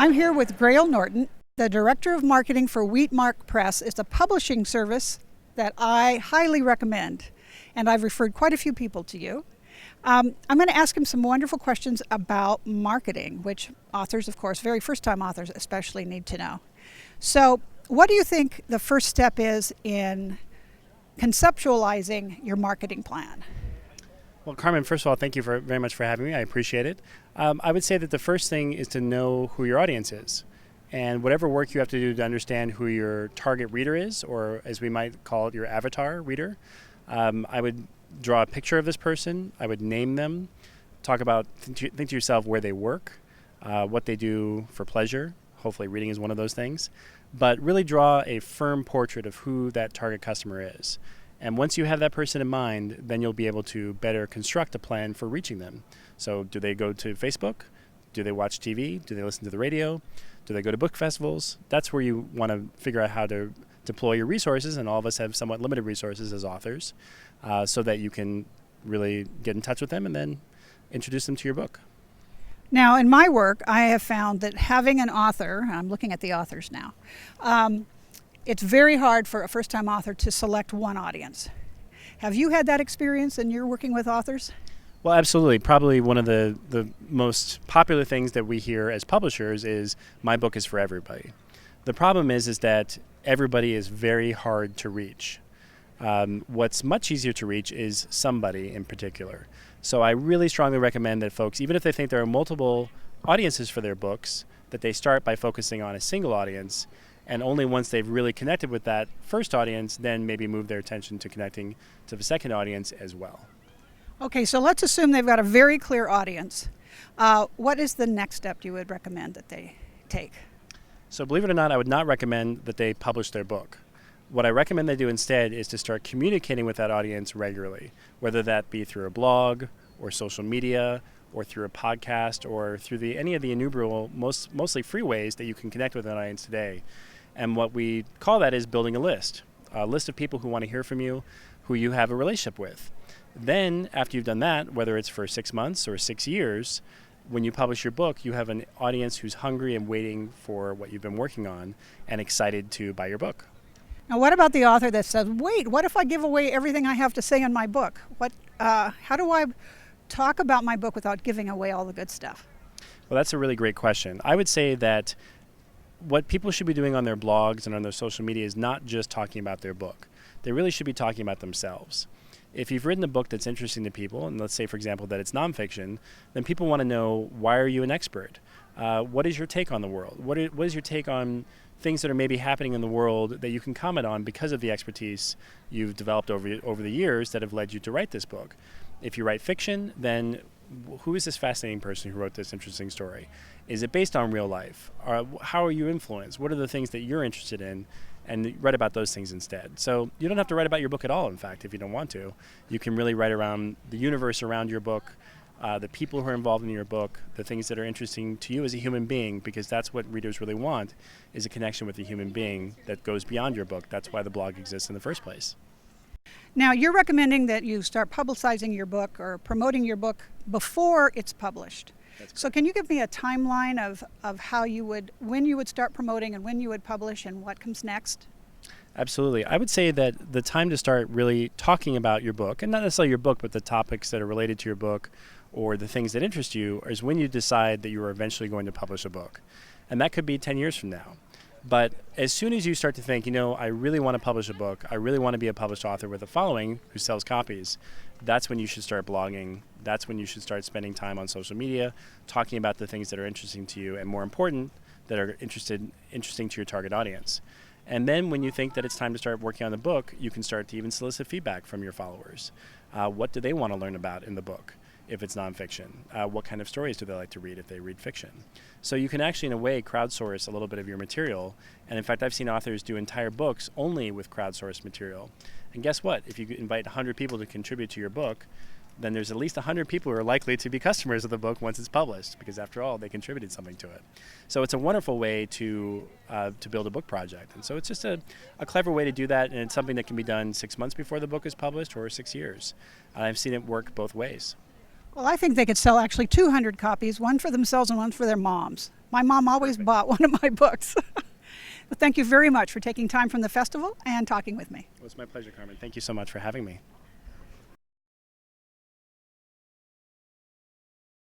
I'm here with Grael Norton, the Director of Marketing for Wheatmark Press. It's a publishing service that I highly recommend, and I've referred quite a few people to you. I'm going to ask him some wonderful questions about marketing, which authors, of course, very first-time authors especially need to know. So, what do you think the first step is in conceptualizing your marketing plan? Well, Carmen, first of all, thank you very much for having me. I appreciate it. I would say that the first thing is to know who your audience is. And whatever work you have to do to understand who your target reader is, or as we might call it, your avatar reader, I would draw a picture of this person. I would name them, talk about, think to yourself where they work, what they do for pleasure. Hopefully reading is one of those things. But really draw a firm portrait of who that target customer is. And once you have that person in mind, then you'll be able to better construct a plan for reaching them. So do they go to Facebook? Do they watch TV? Do they listen to the radio? Do they go to book festivals? That's where you want to figure out how to deploy your resources, and all of us have somewhat limited resources as authors, so that you can really get in touch with them and then introduce them to your book. Now, in my work, I have found that having an author, I'm looking at the authors now, it's very hard for a first-time author to select one audience. Have you had that experience in your working with authors? Well, absolutely. Probably one of the most popular things that we hear as publishers is, my book is for everybody. The problem is that everybody is very hard to reach. What's much easier to reach is somebody in particular. So I really strongly recommend that folks, even if they think there are multiple audiences for their books, that they start by focusing on a single audience, and only once they've really connected with that first audience, then maybe move their attention to connecting to the second audience as well. Okay, so let's assume they've got a very clear audience. What is the next step you would recommend that they take? So believe it or not, I would not recommend that they publish their book. What I recommend they do instead is to start communicating with that audience regularly, whether that be through a blog or social media or through a podcast or through any of the innumerable, mostly free ways that you can connect with an audience today. And what we call that is building a list of people who want to hear from you, who you have a relationship with. Then, after you've done that, whether it's for 6 months or 6 years, when you publish your book, you have an audience who's hungry and waiting for what you've been working on and excited to buy your book. Now, what about the author that says, wait, what if I give away everything I have to say in my book? How do I talk about my book without giving away all the good stuff? Well, that's a really great question. I would say that what people should be doing on their blogs and on their social media is not just talking about their book. They really should be talking about themselves. If you've written a book that's interesting to people, and let's say, for example, that it's nonfiction, then people want to know, why are you an expert? What is your take on the world? What is your take on things that are maybe happening in the world that you can comment on because of the expertise you've developed over the years that have led you to write this book? If you write fiction, then who is this fascinating person who wrote this interesting story? Is it based on real life? How are you influenced? What are the things that you're interested in? And write about those things instead. So you don't have to write about your book at all, in fact, if you don't want to. You can really write around the universe around your book, the people who are involved in your book, the things that are interesting to you as a human being, because that's what readers really want, is a connection with a human being that goes beyond your book. That's why the blog exists in the first place. Now, you're recommending that you start publicizing your book or promoting your book before it's published. So can you give me a timeline of when you would start promoting and when you would publish and what comes next? Absolutely. I would say that the time to start really talking about your book, and not necessarily your book, but the topics that are related to your book or the things that interest you, is when you decide that you are eventually going to publish a book. And that could be 10 years from now. But as soon as you start to think, I really want to publish a book, I really want to be a published author with a following who sells copies, that's when you should start blogging. That's when you should start spending time on social media, talking about the things that are interesting to you, and more important, that are interesting to your target audience. And then when you think that it's time to start working on the book, you can start to even solicit feedback from your followers. What do they want to learn about in the book if it's nonfiction? What kind of stories do they like to read if they read fiction? So you can actually, in a way, crowdsource a little bit of your material. And in fact, I've seen authors do entire books only with crowdsourced material. And guess what? If you invite 100 people to contribute to your book, then there's at least 100 people who are likely to be customers of the book once it's published, because after all, they contributed something to it. So it's a wonderful way to build a book project. And so it's just a clever way to do that, and it's something that can be done 6 months before the book is published or 6 years. I've seen it work both ways. Well, I think they could sell actually 200 copies, one for themselves and one for their moms. My mom always bought one of my books. Well, thank you very much for taking time from the festival and talking with me. Well, it's my pleasure, Carmen. Thank you so much for having me.